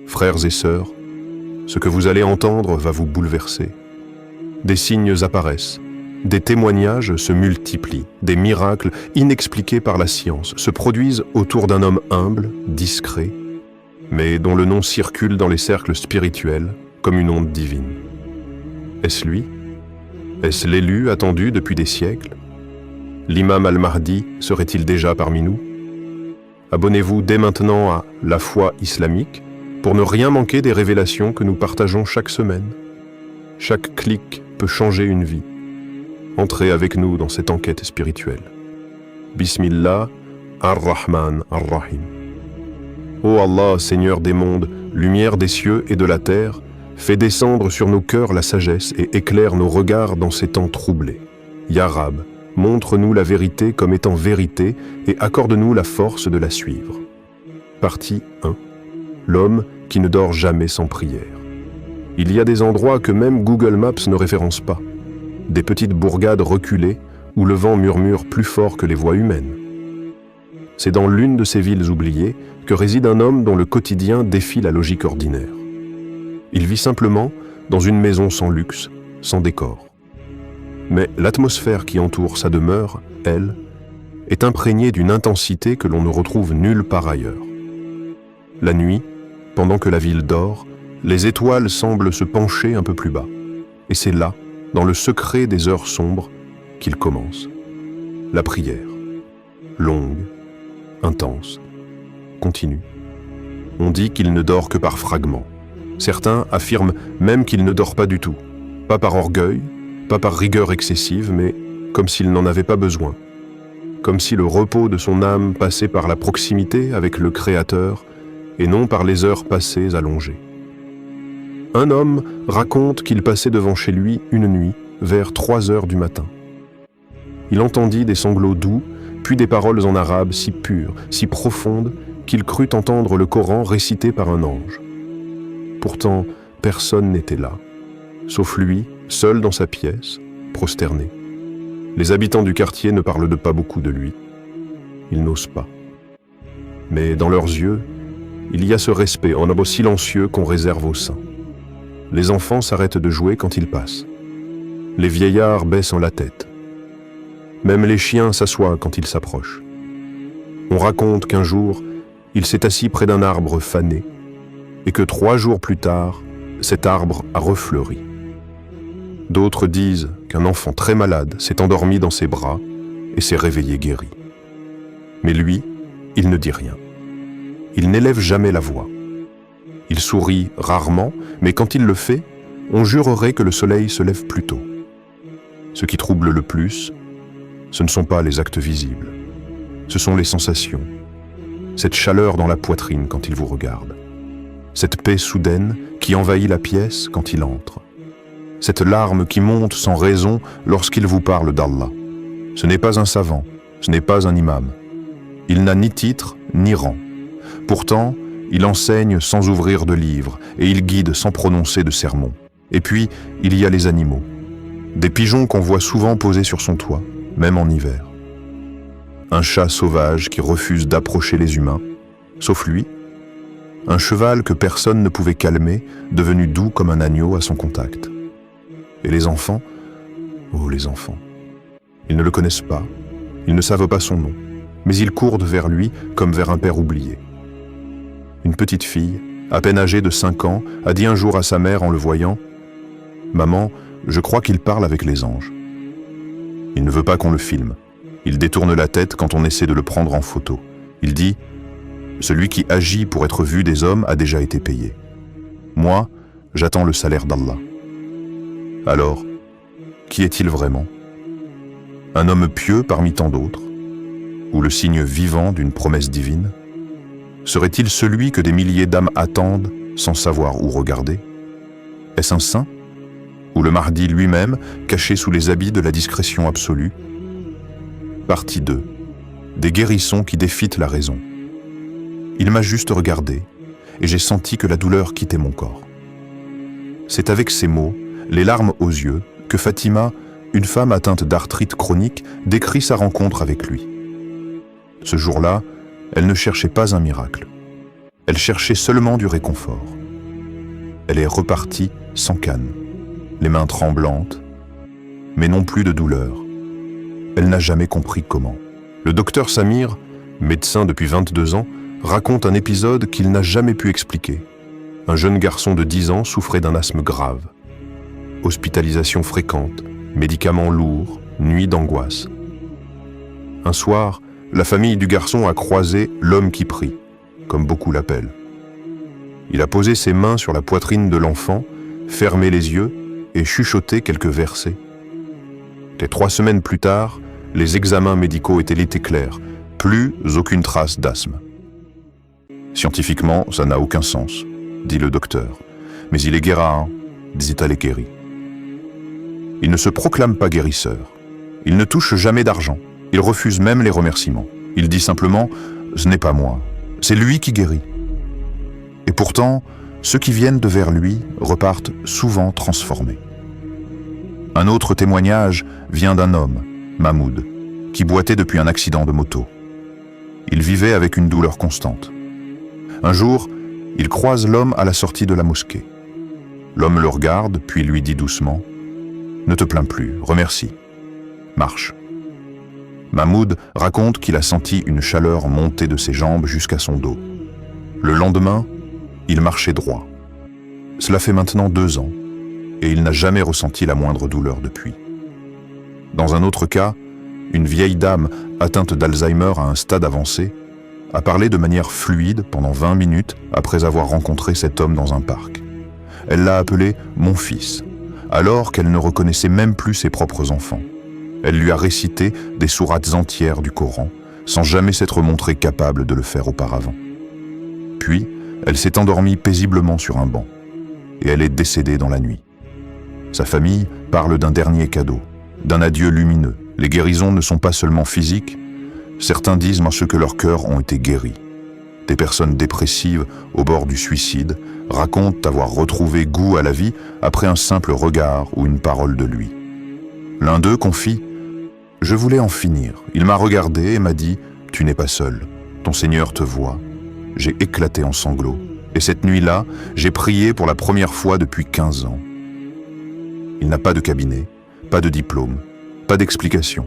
Frères et sœurs, ce que vous allez entendre va vous bouleverser. Des signes apparaissent, des témoignages se multiplient, des miracles inexpliqués par la science se produisent autour d'un homme humble, discret, mais dont le nom circule dans les cercles spirituels comme une onde divine. Est-ce lui? Est-ce l'élu attendu depuis des siècles? L'imam al-Mahdi serait-il déjà parmi nous? Abonnez-vous dès maintenant à La Foi islamique pour ne rien manquer des révélations que nous partageons chaque semaine. Chaque clic peut changer une vie. Entrez avec nous dans cette enquête spirituelle. Bismillah ar-Rahman ar-Rahim. Ô Allah, Seigneur des mondes, lumière des cieux et de la terre, fais descendre sur nos cœurs la sagesse et éclaire nos regards dans ces temps troublés. Ya Rab, montre-nous la vérité comme étant vérité et accorde-nous la force de la suivre. Partie 1. L'homme qui ne dort jamais sans prière. Il y a des endroits que même Google Maps ne référence pas. Des petites bourgades reculées où le vent murmure plus fort que les voix humaines. C'est dans l'une de ces villes oubliées que réside un homme dont le quotidien défie la logique ordinaire. Il vit simplement dans une maison sans luxe, sans décor. Mais l'atmosphère qui entoure sa demeure, elle, est imprégnée d'une intensité que l'on ne retrouve nulle part ailleurs. La nuit, pendant que la ville dort, les étoiles semblent se pencher un peu plus bas. Et c'est là, dans le secret des heures sombres, qu'il commence. La prière. Longue, intense, continue. On dit qu'il ne dort que par fragments. Certains affirment même qu'il ne dort pas du tout. Pas par orgueil, pas par rigueur excessive, mais comme s'il n'en avait pas besoin. Comme si le repos de son âme passait par la proximité avec le Créateur et non par les heures passées allongées. Un homme raconte qu'il passait devant chez lui une nuit, vers 3 heures du matin. Il entendit des sanglots doux, puis des paroles en arabe si pures, si profondes, qu'il crut entendre le Coran récité par un ange. Pourtant, personne n'était là, sauf lui, seul dans sa pièce, prosterné. Les habitants du quartier ne parlent pas beaucoup de lui. Ils n'osent pas. Mais dans leurs yeux, il y a ce respect en homme silencieux qu'on réserve aux saints. Les enfants s'arrêtent de jouer quand ils passent. Les vieillards baissent la tête. Même les chiens s'assoient quand ils s'approchent. On raconte qu'un jour, il s'est assis près d'un arbre fané et que 3 jours plus tard, cet arbre a refleuri. D'autres disent qu'un enfant très malade s'est endormi dans ses bras et s'est réveillé guéri. Mais lui, il ne dit rien. Il n'élève jamais la voix. Il sourit rarement, mais quand il le fait, on jurerait que le soleil se lève plus tôt. Ce qui trouble le plus, ce ne sont pas les actes visibles. Ce sont les sensations. Cette chaleur dans la poitrine quand il vous regarde. Cette paix soudaine qui envahit la pièce quand il entre. Cette larme qui monte sans raison lorsqu'il vous parle d'Allah. Ce n'est pas un savant, ce n'est pas un imam. Il n'a ni titre ni rang. Pourtant, il enseigne sans ouvrir de livre et il guide sans prononcer de sermon. Et puis, il y a les animaux. Des pigeons qu'on voit souvent posés sur son toit, même en hiver. Un chat sauvage qui refuse d'approcher les humains, sauf lui. Un cheval que personne ne pouvait calmer, devenu doux comme un agneau à son contact. Et les enfants? Oh, les enfants. Ils ne le connaissent pas, ils ne savent pas son nom, mais ils courent vers lui comme vers un père oublié. Une petite fille, à peine âgée de 5 ans, a dit un jour à sa mère en le voyant « Maman, je crois qu'il parle avec les anges. » Il ne veut pas qu'on le filme. Il détourne la tête quand on essaie de le prendre en photo. Il dit « Celui qui agit pour être vu des hommes a déjà été payé. Moi, j'attends le salaire d'Allah. » Alors, qui est-il vraiment? Un homme pieux parmi tant d'autres? Ou le signe vivant d'une promesse divine? Serait-il celui que des milliers d'âmes attendent sans savoir où regarder? Est-ce un saint? Ou le Mahdi lui-même, caché sous les habits de la discrétion absolue? Partie 2. Des guérissons qui défitent la raison. Il m'a juste regardé, et j'ai senti que la douleur quittait mon corps. C'est avec ces mots, les larmes aux yeux, que Fatima, une femme atteinte d'arthrite chronique, décrit sa rencontre avec lui. Ce jour-là, elle ne cherchait pas un miracle. Elle cherchait seulement du réconfort. Elle est repartie sans canne, les mains tremblantes, mais non plus de douleur. Elle n'a jamais compris comment. Le docteur Samir, médecin depuis 22 ans, raconte un épisode qu'il n'a jamais pu expliquer. Un jeune garçon de 10 ans souffrait d'un asthme grave. Hospitalisation fréquente, médicaments lourds, nuits d'angoisse. Un soir, la famille du garçon a croisé l'homme qui prie, comme beaucoup l'appellent. Il a posé ses mains sur la poitrine de l'enfant, fermé les yeux et chuchoté quelques versets. Et 3 semaines plus tard, les examens médicaux étaient l'été clair, plus aucune trace d'asthme. Scientifiquement, ça n'a aucun sens, dit le docteur. Mais il est guérin, dit-elle est guéri. Il ne se proclame pas guérisseur. Il ne touche jamais d'argent. Il refuse même les remerciements. Il dit simplement « Ce n'est pas moi, c'est lui qui guérit ». Et pourtant, ceux qui viennent de vers lui repartent souvent transformés. Un autre témoignage vient d'un homme, Mahmoud, qui boitait depuis un accident de moto. Il vivait avec une douleur constante. Un jour, il croise l'homme à la sortie de la mosquée. L'homme le regarde, puis lui dit doucement « Ne te plains plus, remercie. Marche ». Mahmoud raconte qu'il a senti une chaleur monter de ses jambes jusqu'à son dos. Le lendemain, il marchait droit. Cela fait maintenant 2 ans, et il n'a jamais ressenti la moindre douleur depuis. Dans un autre cas, une vieille dame atteinte d'Alzheimer à un stade avancé a parlé de manière fluide pendant 20 minutes après avoir rencontré cet homme dans un parc. Elle l'a appelé « mon fils », alors qu'elle ne reconnaissait même plus ses propres enfants. Elle lui a récité des sourates entières du Coran, sans jamais s'être montrée capable de le faire auparavant. Puis, elle s'est endormie paisiblement sur un banc, et elle est décédée dans la nuit. Sa famille parle d'un dernier cadeau, d'un adieu lumineux. Les guérisons ne sont pas seulement physiques, certains disent que leurs cœurs ont été guéris. Des personnes dépressives au bord du suicide racontent avoir retrouvé goût à la vie après un simple regard ou une parole de lui. L'un d'eux confie « Je voulais en finir. Il m'a regardé et m'a dit « Tu n'es pas seul. Ton Seigneur te voit. » J'ai éclaté en sanglots. Et cette nuit-là, j'ai prié pour la première fois depuis 15 ans. Il n'a pas de cabinet, pas de diplôme, pas d'explication.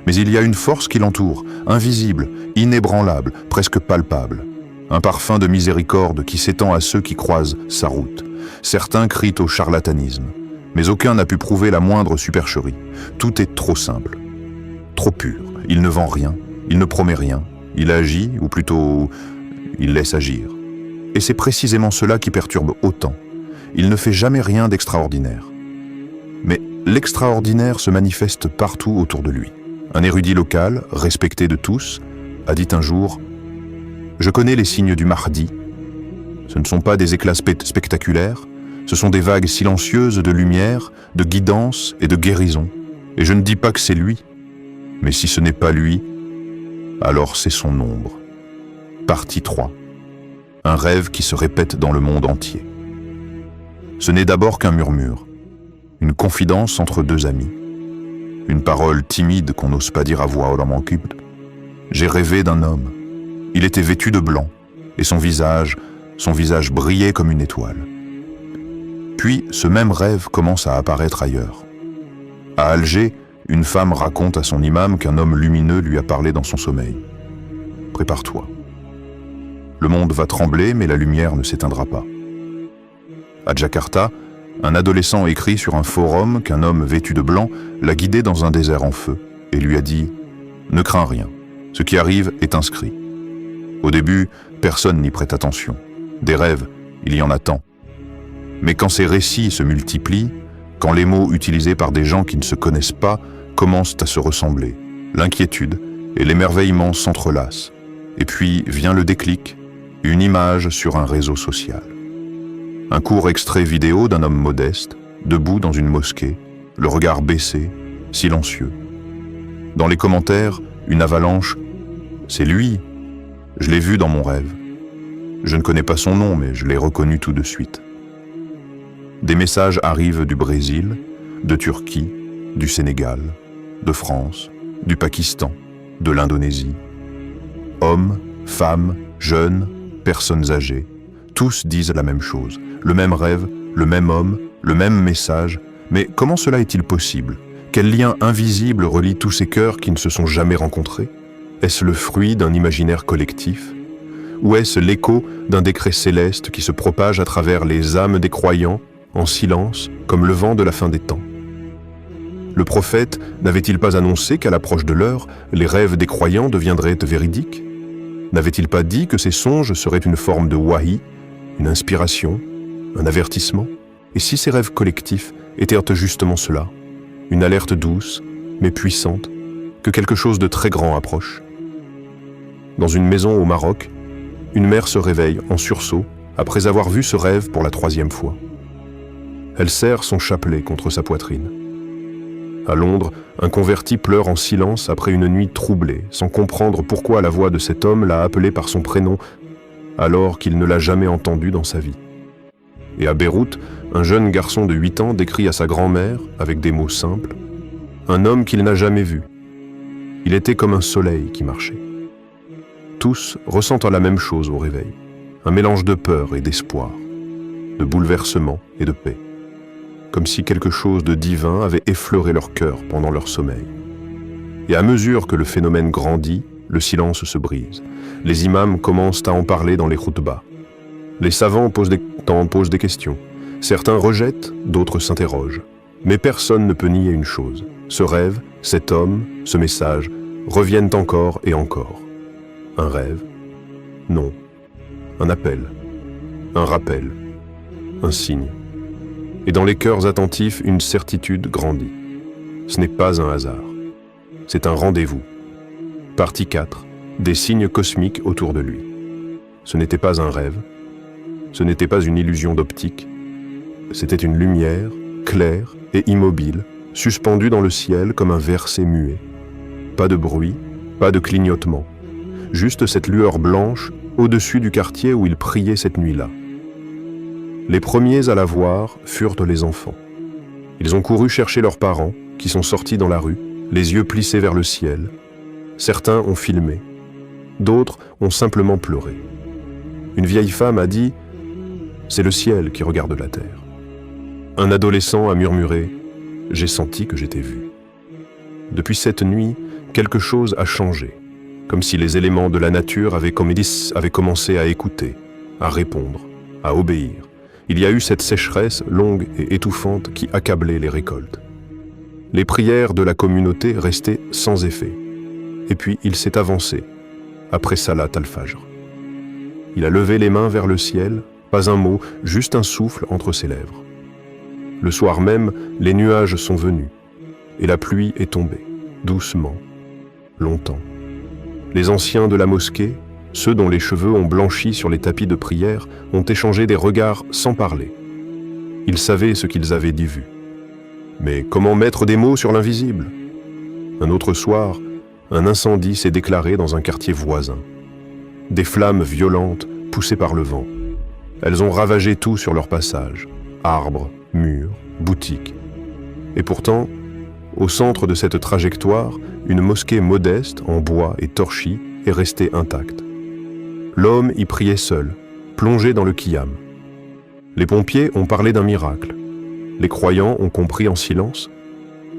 Mais il y a une force qui l'entoure, invisible, inébranlable, presque palpable. Un parfum de miséricorde qui s'étend à ceux qui croisent sa route. Certains crient au charlatanisme, mais aucun n'a pu prouver la moindre supercherie. Tout est trop simple, trop pur. Il ne vend rien, il ne promet rien. Il agit, ou plutôt, il laisse agir. Et c'est précisément cela qui perturbe autant. Il ne fait jamais rien d'extraordinaire. Mais l'extraordinaire se manifeste partout autour de lui. Un érudit local, respecté de tous, a dit un jour « Je connais les signes du Mahdi. Ce ne sont pas des éclats spectaculaires, ce sont des vagues silencieuses de lumière, de guidance et de guérison. Et je ne dis pas que c'est lui, mais si ce n'est pas lui, alors c'est son ombre. » Partie 3. Un rêve qui se répète dans le monde entier. Ce n'est d'abord qu'un murmure, une confidence entre 2 amis. Une parole timide qu'on n'ose pas dire à voix haute. J'ai rêvé d'un homme. Il était vêtu de blanc, et son visage brillait comme une étoile. Puis, ce même rêve commence à apparaître ailleurs. À Alger, une femme raconte à son imam qu'un homme lumineux lui a parlé dans son sommeil. Prépare-toi. Le monde va trembler, mais la lumière ne s'éteindra pas. À Jakarta, un adolescent écrit sur un forum qu'un homme vêtu de blanc l'a guidé dans un désert en feu et lui a dit « Ne crains rien, ce qui arrive est inscrit ». Au début, personne n'y prête attention. Des rêves, il y en a tant. Mais quand ces récits se multiplient, quand les mots utilisés par des gens qui ne se connaissent pas commencent à se ressembler, l'inquiétude et l'émerveillement s'entrelacent. Et puis vient le déclic, une image sur un réseau social. Un court extrait vidéo d'un homme modeste, debout dans une mosquée, le regard baissé, silencieux. Dans les commentaires, une avalanche « C'est lui, je l'ai vu dans mon rêve. Je ne connais pas son nom, mais je l'ai reconnu tout de suite. » Des messages arrivent du Brésil, de Turquie, du Sénégal, de France, du Pakistan, de l'Indonésie. Hommes, femmes, jeunes, personnes âgées, tous disent la même chose, le même rêve, le même homme, le même message. Mais comment cela est-il possible? Quel lien invisible relie tous ces cœurs qui ne se sont jamais rencontrés? Est-ce le fruit d'un imaginaire collectif? Ou est-ce l'écho d'un décret céleste qui se propage à travers les âmes des croyants, en silence, comme le vent de la fin des temps? Le prophète n'avait-il pas annoncé qu'à l'approche de l'heure, les rêves des croyants deviendraient véridiques? N'avait-il pas dit que ces songes seraient une forme de wahi, une inspiration, un avertissement? Et si ces rêves collectifs étaient justement cela, une alerte douce, mais puissante, que quelque chose de très grand approche? Dans une maison au Maroc, une mère se réveille en sursaut après avoir vu ce rêve pour la 3e fois. Elle serre son chapelet contre sa poitrine. À Londres, un converti pleure en silence après une nuit troublée, sans comprendre pourquoi la voix de cet homme l'a appelé par son prénom alors qu'il ne l'a jamais entendu dans sa vie. Et à Beyrouth, un jeune garçon de 8 ans décrit à sa grand-mère, avec des mots simples, un homme qu'il n'a jamais vu. Il était comme un soleil qui marchait. Tous ressentent la même chose au réveil, un mélange de peur et d'espoir, de bouleversement et de paix, comme si quelque chose de divin avait effleuré leur cœur pendant leur sommeil. Et à mesure que le phénomène grandit, le silence se brise. Les imams commencent à en parler dans les khutbahs. Les savants posent des questions. Certains rejettent, d'autres s'interrogent. Mais personne ne peut nier une chose. Ce rêve, cet homme, ce message, reviennent encore et encore. Un rêve? Non. Un appel. Un rappel. Un signe. Et dans les cœurs attentifs, une certitude grandit. Ce n'est pas un hasard. C'est un rendez-vous. Partie 4. Des signes cosmiques autour de lui. Ce n'était pas un rêve. Ce n'était pas une illusion d'optique. C'était une lumière, claire et immobile, suspendue dans le ciel comme un verset muet. Pas de bruit, pas de clignotement. Juste cette lueur blanche au-dessus du quartier où il priait cette nuit-là. Les premiers à la voir furent les enfants. Ils ont couru chercher leurs parents, qui sont sortis dans la rue, les yeux plissés vers le ciel. Certains ont filmé, d'autres ont simplement pleuré. Une vieille femme a dit « C'est le ciel qui regarde la terre ». Un adolescent a murmuré « J'ai senti que j'étais vu ». Depuis cette nuit, quelque chose a changé, comme si les éléments de la nature avaient commencé à écouter, à répondre, à obéir. Il y a eu cette sécheresse longue et étouffante qui accablait les récoltes. Les prières de la communauté restaient sans effet. Et puis il s'est avancé, après Salat al-Fajr. Il a levé les mains vers le ciel, pas un mot, juste un souffle entre ses lèvres. Le soir même, les nuages sont venus, et la pluie est tombée, doucement, longtemps. Les anciens de la mosquée, ceux dont les cheveux ont blanchi sur les tapis de prière, ont échangé des regards sans parler. Ils savaient ce qu'ils avaient dit vu. Mais comment mettre des mots sur l'invisible? Un autre soir, un incendie s'est déclaré dans un quartier voisin. Des flammes violentes poussées par le vent. Elles ont ravagé tout sur leur passage. Arbres, murs, boutiques. Et pourtant, au centre de cette trajectoire, une mosquée modeste en bois et torchis est restée intacte. L'homme y priait seul, plongé dans le qiyam. Les pompiers ont parlé d'un miracle. Les croyants ont compris en silence.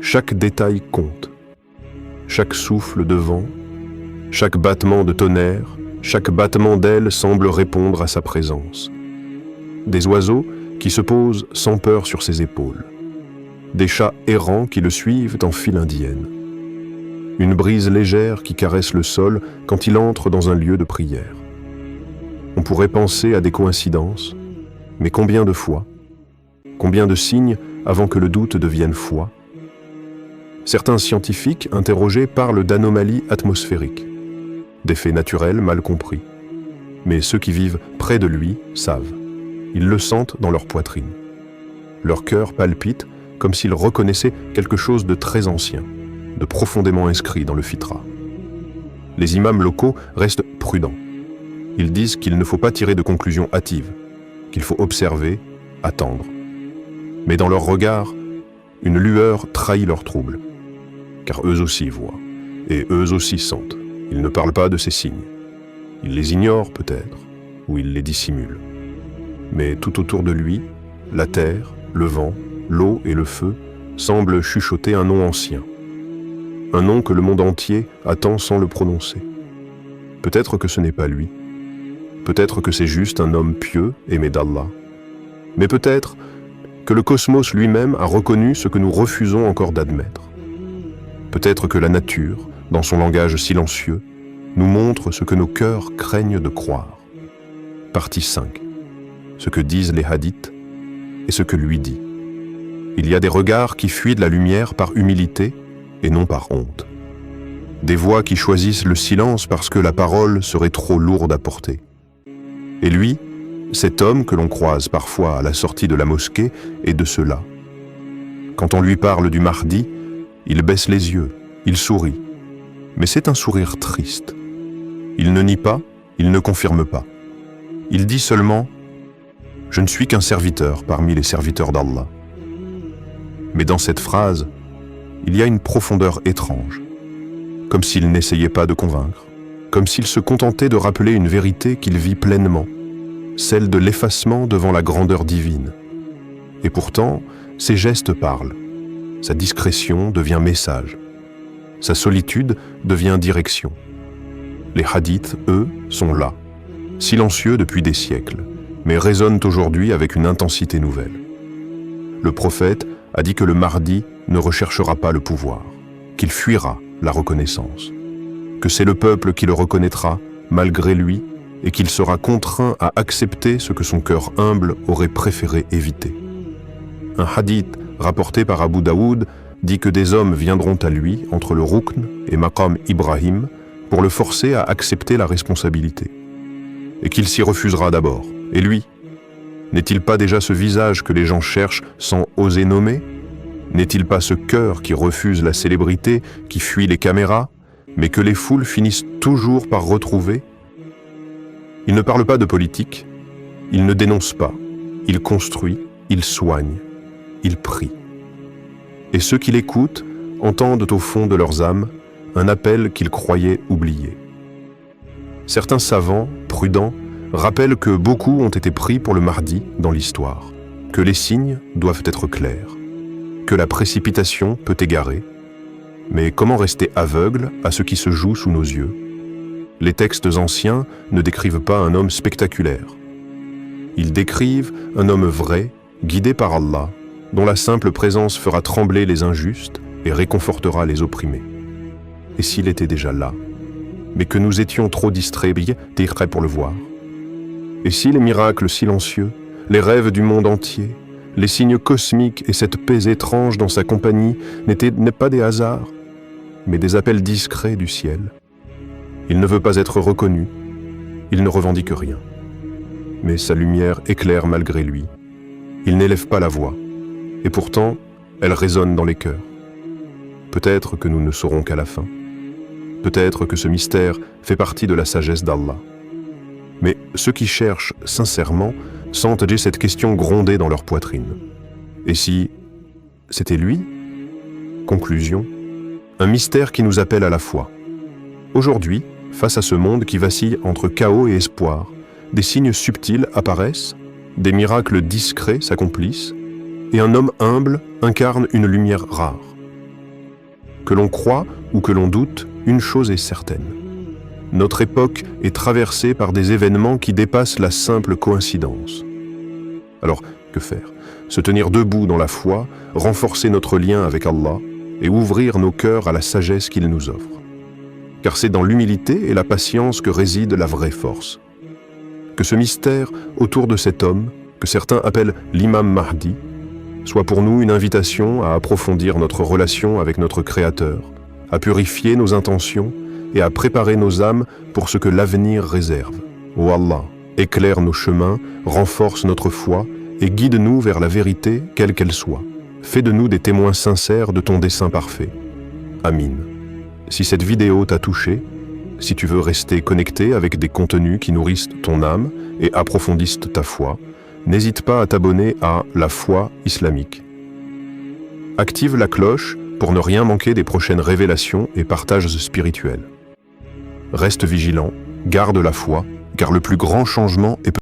Chaque détail compte. Chaque souffle de vent, chaque battement de tonnerre, chaque battement d'aile semble répondre à sa présence. Des oiseaux qui se posent sans peur sur ses épaules. Des chats errants qui le suivent en file indienne. Une brise légère qui caresse le sol quand il entre dans un lieu de prière. On pourrait penser à des coïncidences, mais combien de fois? Combien de signes avant que le doute devienne foi? Certains scientifiques interrogés parlent d'anomalies atmosphériques, d'effets naturels mal compris. Mais ceux qui vivent près de lui savent. Ils le sentent dans leur poitrine. Leur cœur palpite comme s'ils reconnaissaient quelque chose de très ancien, de profondément inscrit dans le fitra. Les imams locaux restent prudents. Ils disent qu'il ne faut pas tirer de conclusions hâtives, qu'il faut observer, attendre. Mais dans leur regard, une lueur trahit leur trouble. Car eux aussi voient, et eux aussi sentent. Ils ne parlent pas de ces signes. Ils les ignorent peut-être, où il les dissimule. Mais tout autour de lui, la terre, le vent, l'eau et le feu semblent chuchoter un nom ancien. Un nom que le monde entier attend sans le prononcer. Peut-être que ce n'est pas lui. Peut-être que c'est juste un homme pieux, aimé d'Allah. Mais peut-être que le cosmos lui-même a reconnu ce que nous refusons encore d'admettre. Peut-être que la nature, dans son langage silencieux, nous montre ce que nos cœurs craignent de croire. Partie 5. Ce que disent les hadiths et ce que lui dit. Il y a des regards qui fuient de la lumière par humilité et non par honte. Des voix qui choisissent le silence parce que la parole serait trop lourde à porter. Et lui, cet homme que l'on croise parfois à la sortie de la mosquée, est de ceux-là. Quand on lui parle du Mahdi, il baisse les yeux, il sourit. Mais c'est un sourire triste. Il ne nie pas, il ne confirme pas. Il dit seulement « Je ne suis qu'un serviteur parmi les serviteurs d'Allah ». Mais dans cette phrase, il y a une profondeur étrange, comme s'il n'essayait pas de convaincre, comme s'il se contentait de rappeler une vérité qu'il vit pleinement, celle de l'effacement devant la grandeur divine. Et pourtant, ses gestes parlent, sa discrétion devient message, sa solitude devient direction. Les hadiths, eux, sont là, silencieux depuis des siècles, mais résonnent aujourd'hui avec une intensité nouvelle. Le prophète a dit que le Mahdi ne recherchera pas le pouvoir, qu'il fuira la reconnaissance, que c'est le peuple qui le reconnaîtra malgré lui et qu'il sera contraint à accepter ce que son cœur humble aurait préféré éviter. Un hadith rapporté par Abu Daoud dit que des hommes viendront à lui entre le Rukn et Maqam Ibrahim pour le forcer à accepter la responsabilité, et qu'il s'y refusera d'abord. Et lui, n'est-il pas déjà ce visage que les gens cherchent sans oser nommer? N'est-il pas ce cœur qui refuse la célébrité, qui fuit les caméras, mais que les foules finissent toujours par retrouver? Il ne parle pas de politique, il ne dénonce pas, il construit, il soigne, il prie. Et ceux qui l'écoutent entendent au fond de leurs âmes un appel qu'ils croyaient oublié. Certains savants, prudents, rappellent que beaucoup ont été pris pour le Mahdi dans l'histoire, que les signes doivent être clairs, que la précipitation peut égarer. Mais comment rester aveugle à ce qui se joue sous nos yeux? Les textes anciens ne décrivent pas un homme spectaculaire. Ils décrivent un homme vrai, guidé par Allah, dont la simple présence fera trembler les injustes et réconfortera les opprimés. Et s'il était déjà là, mais que nous étions trop distraits pour le voir? Et si les miracles silencieux, les rêves du monde entier, les signes cosmiques et cette paix étrange dans sa compagnie n'étaient pas des hasards, mais des appels discrets du ciel? Il ne veut pas être reconnu, il ne revendique rien. Mais sa lumière éclaire malgré lui. Il n'élève pas la voix, et pourtant, elle résonne dans les cœurs. Peut-être que nous ne saurons qu'à la fin. Peut-être que ce mystère fait partie de la sagesse d'Allah. Mais ceux qui cherchent sincèrement sentent cette question gronder dans leur poitrine. Et si c'était lui? Conclusion, un mystère qui nous appelle à la foi. Aujourd'hui, face à ce monde qui vacille entre chaos et espoir, des signes subtils apparaissent, des miracles discrets s'accomplissent, et un homme humble incarne une lumière rare. Que l'on croit ou que l'on doute, une chose est certaine. Notre époque est traversée par des événements qui dépassent la simple coïncidence. Alors, que faire? Se tenir debout dans la foi, renforcer notre lien avec Allah et ouvrir nos cœurs à la sagesse qu'il nous offre. Car c'est dans l'humilité et la patience que réside la vraie force. Que ce mystère autour de cet homme, que certains appellent l'imam Mahdi, soit pour nous une invitation à approfondir notre relation avec notre Créateur, à purifier nos intentions et à préparer nos âmes pour ce que l'avenir réserve. Ô Allah, éclaire nos chemins, renforce notre foi et guide-nous vers la vérité, quelle qu'elle soit. Fais de nous des témoins sincères de ton dessein parfait. Amin. Si cette vidéo t'a touché, si tu veux rester connecté avec des contenus qui nourrissent ton âme et approfondissent ta foi, n'hésite pas à t'abonner à La Foi Islamique. Active la cloche pour ne rien manquer des prochaines révélations et partages spirituels. Reste vigilant, garde la foi car le plus grand changement est